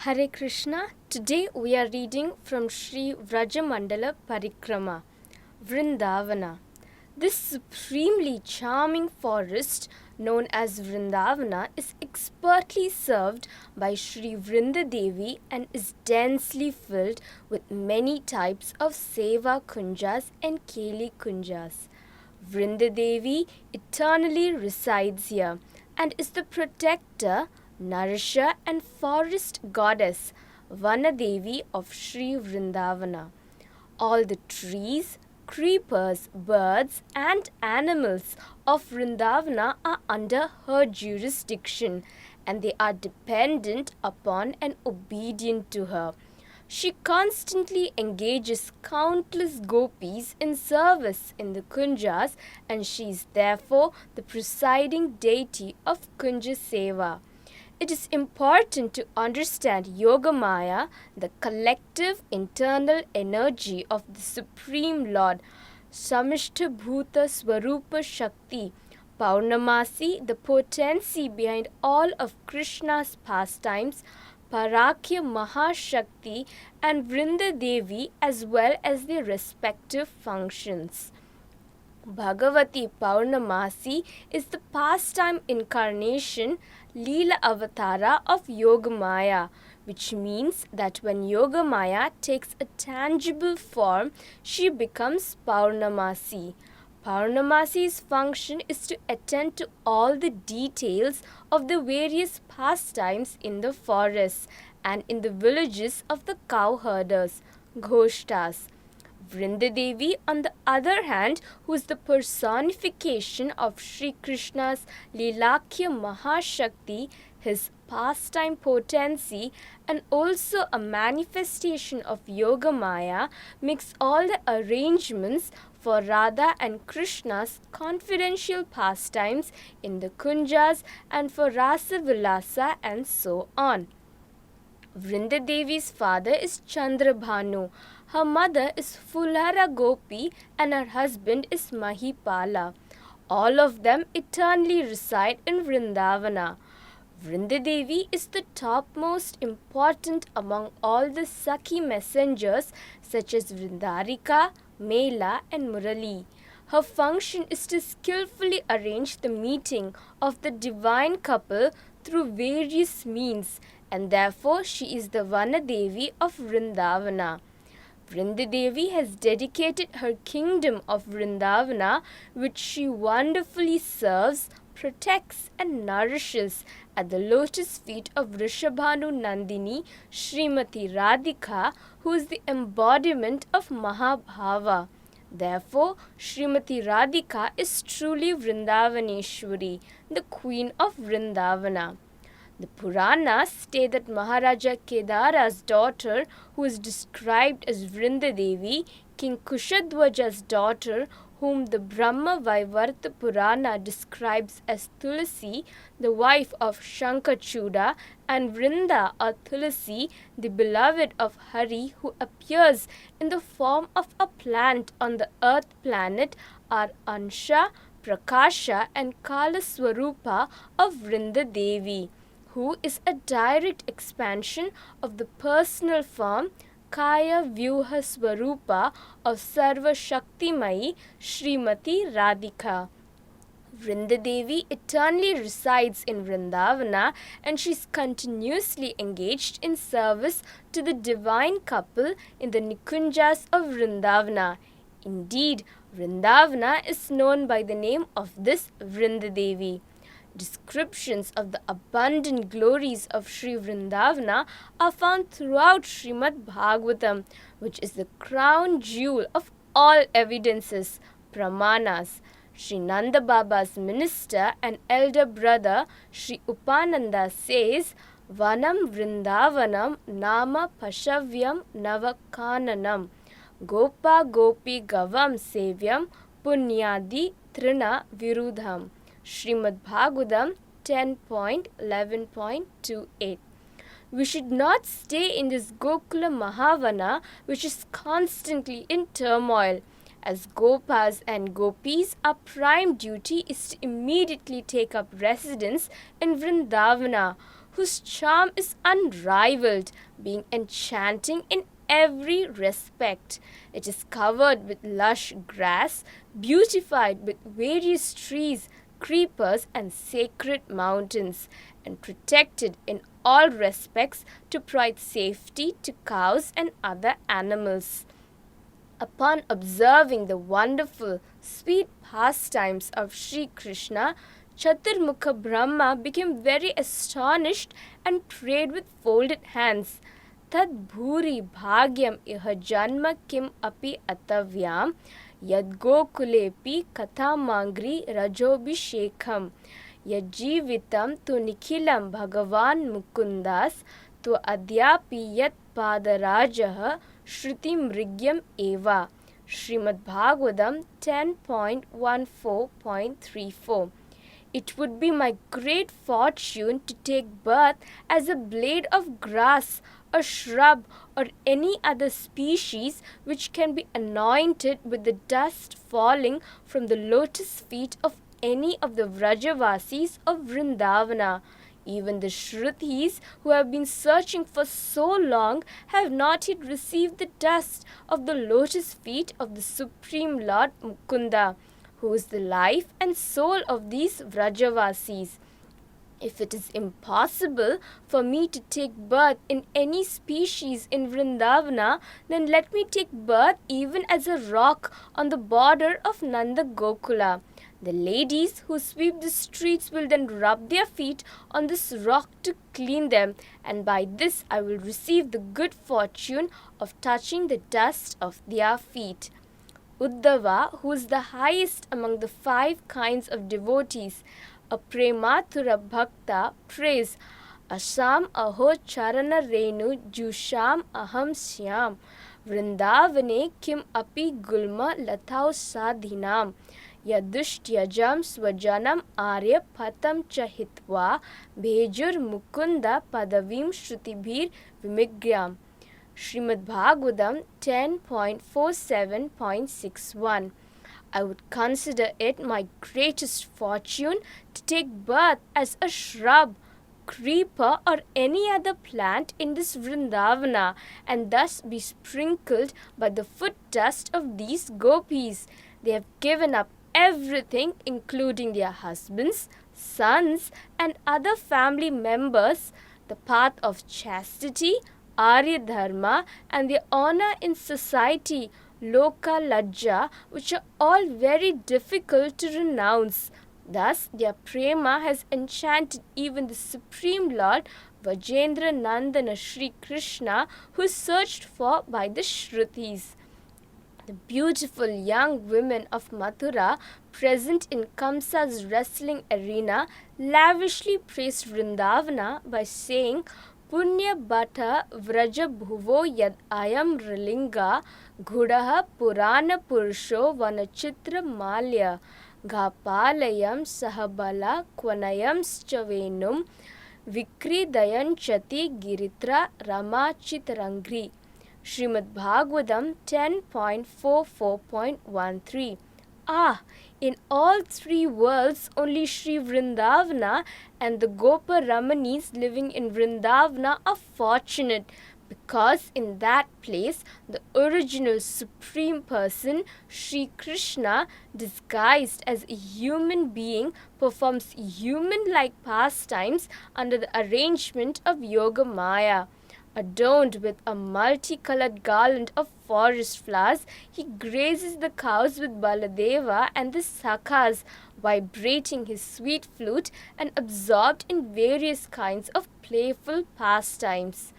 Hare Krishna. Today we are reading from Sri Vrajamandala Parikrama, Vrindavana. This supremely charming forest known as Vrindavana is expertly served by Sri Vrindadevi and is densely filled with many types of Seva Kunjas and Keli Kunjas. Vrindadevi eternally resides here and is the protector, nourisher and forest goddess, Vanadevi of Sri Vrindavana. All the trees, creepers, birds and animals of Vrindavana are under her jurisdiction and they are dependent upon and obedient to her. She constantly engages countless gopis in service in the kunjas and she is therefore the presiding deity of Kunja Seva. It is important to understand Yogamaya, the collective internal energy of the Supreme Lord, Samishta Bhuta Swarupa Shakti, Paurnamasi, the potency behind all of Krishna's pastimes, Parakya Mahashakti and Vrindadevi as well as their respective functions. Bhagavati Paurnamasi is the pastime incarnation, Leela Avatara of Yogamaya, which means that when Yogamaya takes a tangible form, she becomes Paurnamasi. Paurnamasi's function is to attend to all the details of the various pastimes in the forests and in the villages of the cowherders, Ghoshtas. Vrindadevi, on the other hand, who is the personification of Sri Krishna's Lilakya Mahashakti, his pastime potency, and also a manifestation of Yogamaya, makes all the arrangements for Radha and Krishna's confidential pastimes in the kunjas and for Rasa Vilasa and so on. Vrindadevi's father is Chandrabhanu. Her mother is Fulara Gopi and her husband is Mahipala. All of them eternally reside in Vrindavana. Vrindadevi is the topmost important among all the Sakhi messengers such as Vrindarika, Mela and Murali. Her function is to skillfully arrange the meeting of the divine couple through various means and therefore she is the Vanadevi of Vrindavana. Vrindadevi has dedicated her kingdom of Vrindavana, which she wonderfully serves, protects and nourishes at the lotus feet of Vrishabhanu Nandini, Srimati Radhika, who is the embodiment of Mahabhava. Therefore, Srimati Radhika is truly Vrindavaneshwari, the queen of Vrindavana. The Puranas state that Maharaja Kedara's daughter, who is described as Vrindadevi, King Kushadwaja's daughter, whom the Brahma Vaivarta Purana describes as Tulasi, the wife of Shankachuda, and Vrinda or Tulasi, the beloved of Hari, who appears in the form of a plant on the earth planet, are Ansha, Prakasha and Kala Swarupa of Vrindadevi, who is a direct expansion of the personal form Kaya Vyuha Swarupa of Sarva Shaktimai Srimati Radhika. Vrindadevi eternally resides in Vrindavana and she is continuously engaged in service to the divine couple in the Nikunjas of Vrindavana. Indeed, Vrindavana is known by the name of this Vrindadevi. Descriptions of the abundant glories of Sri Vrindavana are found throughout Srimad Bhagavatam, which is the crown jewel of all evidences, Pramanas. Sri Nanda Baba's minister and elder brother Sri Upananda says, Vanam Vrindavanam Nama Pashavyam Navakananam Gopa Gopi Gavam Sevyam Punyadi Trina Virudham. Srimad Bhagavatam 10.11.28. We should not stay in this Gokula Mahavana which is constantly in turmoil. As Gopas and Gopis, our prime duty is to immediately take up residence in Vrindavana, whose charm is unrivaled, being enchanting in every respect. It is covered with lush grass, beautified with various trees, creepers, and sacred mountains, and protected in all respects to provide safety to cows and other animals. Upon observing the wonderful, sweet pastimes of Sri Krishna, Chaturmukha Brahma became very astonished and prayed with folded hands. Tad bhuri bhagyam iha janma kim api atavyam yad gokulepi kathamangri rajobhishekam yajjivitam tu nikhilam bhagavan mukundas tu adyapi yat padarajah shruti mrigyam eva. Srimad Bhagavatam 10.14.34. It would be my great fortune to take birth as a blade of grass, a shrub, or any other species which can be anointed with the dust falling from the lotus feet of any of the Vrajavasis of Vrindavana. Even the Shrutis who have been searching for so long have not yet received the dust of the lotus feet of the Supreme Lord Mukunda, who is the life and soul of these Vrajavasis. If it is impossible for me to take birth in any species in Vrindavana, then let me take birth even as a rock on the border of Nanda Gokula. The ladies who sweep the streets will then rub their feet on this rock to clean them, and by this I will receive the good fortune of touching the dust of their feet. Uddhava, who is the highest among the 5 kinds of devotees, a Premathura Bhakta, prays, Asam aho charana renu jusham aham syam, Vrindavane kim api gulma latau sadhinam, Yadushyajam swajanam arya patam chahitva, Bhejur mukunda padavim shrutibhir vimigyam. Srimad Bhagavatam 10.47.61. I would consider it my greatest fortune to take birth as a shrub, creeper, or any other plant in this Vrindavana, and thus be sprinkled by the foot dust of these gopis. They have given up everything, including their husbands, sons, and other family members, the path of chastity, Arya Dharma, and their honor in society, Loka Lajja, which are all very difficult to renounce. Thus, their prema has enchanted even the Supreme Lord Vajendra Nandana Sri Krishna, who is searched for by the Shrutis. The beautiful young women of Mathura present in Kamsa's wrestling arena lavishly praised Vrindavana by saying, Punya Bhatha Vraja Bhuvo Yad Ayam Rilinga Ghudaha Purana Purusho Vanachitra Malya Ghapalayam Sahabala Kwanayam Schavenum Vikridayanchati Giritra Ramachitarangri. Srimad Bhagavatam 10.44.13. Ah, in all 3 worlds, only Sri Vrindavana and the Gopa Ramanis living in Vrindavana are fortunate, because in that place the original Supreme Person, Sri Krishna, disguised as a human being, performs human-like pastimes under the arrangement of Yoga Maya. Adorned with a multicolored garland of forest flowers, he grazes the cows with Baladeva and the Sakhas, vibrating his sweet flute and absorbed in various kinds of playful pastimes.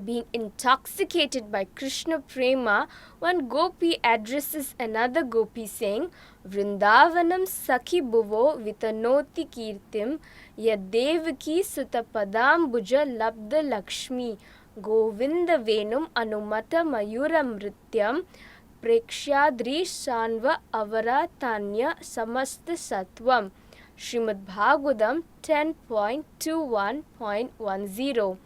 Being intoxicated by Krishna Prema, one gopi addresses another gopi saying, Vrindavanam Sakhi Bhuvo Vitanoti Kirtim Yadevaki Sutapadam Bhuja Labda Lakshmi Govinda Venum Anumata Mayura Mrityam Prekshadri Sanva Avara Tanya Samasta Satvam. Srimad Bhagavatam 10.21.10.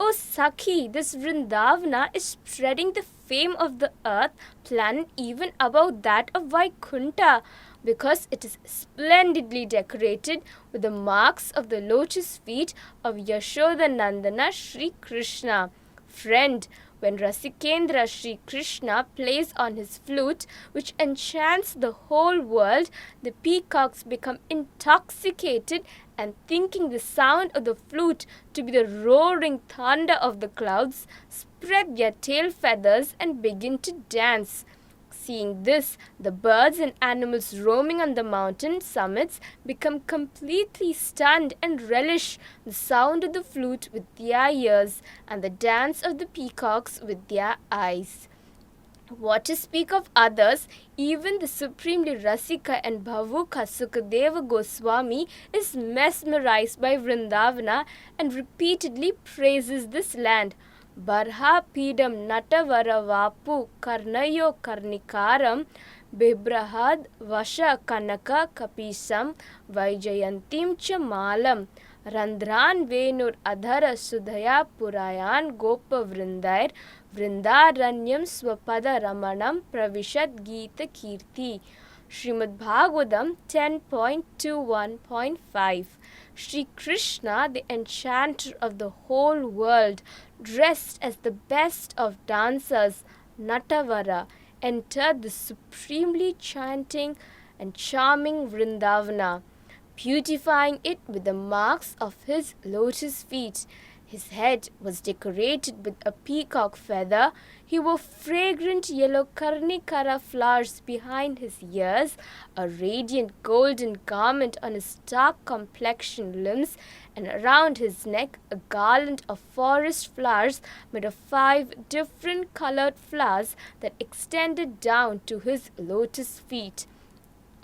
O Sakhi, this Vrindavana is spreading the fame of the earth planet even above that of Vaikuntha. because it is splendidly decorated with the marks of the lotus feet of Yashodanandana Sri Krishna. Friend, when Rasikendra Sri Krishna plays on his flute, which enchants the whole world, the peacocks become intoxicated and, thinking the sound of the flute to be the roaring thunder of the clouds, spread their tail feathers and begin to dance. Seeing this, the birds and animals roaming on the mountain summits become completely stunned and relish the sound of the flute with their ears and the dance of the peacocks with their eyes. What to speak of others, even the supremely Rasika and Bhavuka Sukadeva Goswami is mesmerized by Vrindavana and repeatedly praises this land. Barha Pidam Natavara Vapu Karnayo Karnikaram Bibrahad Vasha Kanaka Kapisam Vaijayantim Chamalam Randhran Venur Adhara Sudhaya Purayan Gopa Vrindair Vrindaranyam Swapada Ramanam Pravishad Gita Kirti. Srimad Bhagavatam 10.21.5. Sri Krishna, the enchanter of the whole world, dressed as the best of dancers, Natavara, entered the supremely chanting and charming Vrindavana, beautifying it with the marks of his lotus feet. His head was decorated with a peacock feather. He wore fragrant yellow karnikara flowers behind his ears, a radiant golden garment on his dark complexioned limbs, and around his neck a garland of forest flowers made of 5 different colored flowers that extended down to his lotus feet.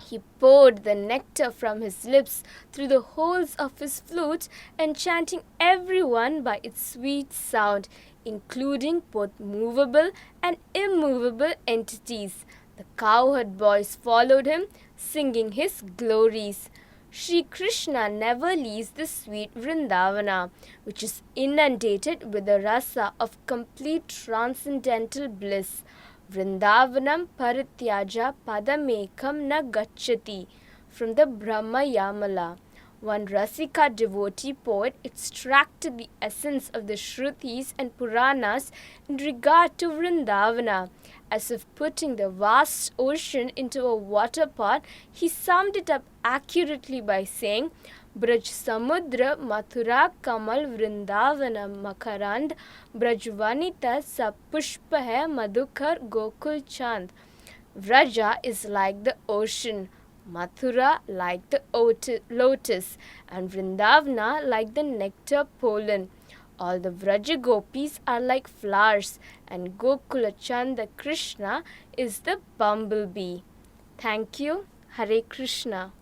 He poured the nectar from his lips through the holes of his flute, enchanting everyone by its sweet sound, including both movable and immovable entities. The cowherd boys followed him, singing his glories. Sri Krishna never leaves the sweet Vrindavana, which is inundated with the rasa of complete transcendental bliss. Vrindavanam parityaja padamekam na gacchati, from the Vrajamandala. One Rasika devotee poet extracted the essence of the Shrutis and Puranas in regard to Vrindavana. As if putting the vast ocean into a water pot, he summed it up accurately by saying, Braj Samudra Mathura Kamal Vrindavana Makarand Brajvanita Sapushpa hai Madhukar Gokul Chand. Vraja is like the ocean, Mathura like the lotus, and Vrindavana like the nectar pollen. All the Vraja gopis are like flowers, and Gokula Chanda Krishna is the bumblebee. Thank you. Hare Krishna.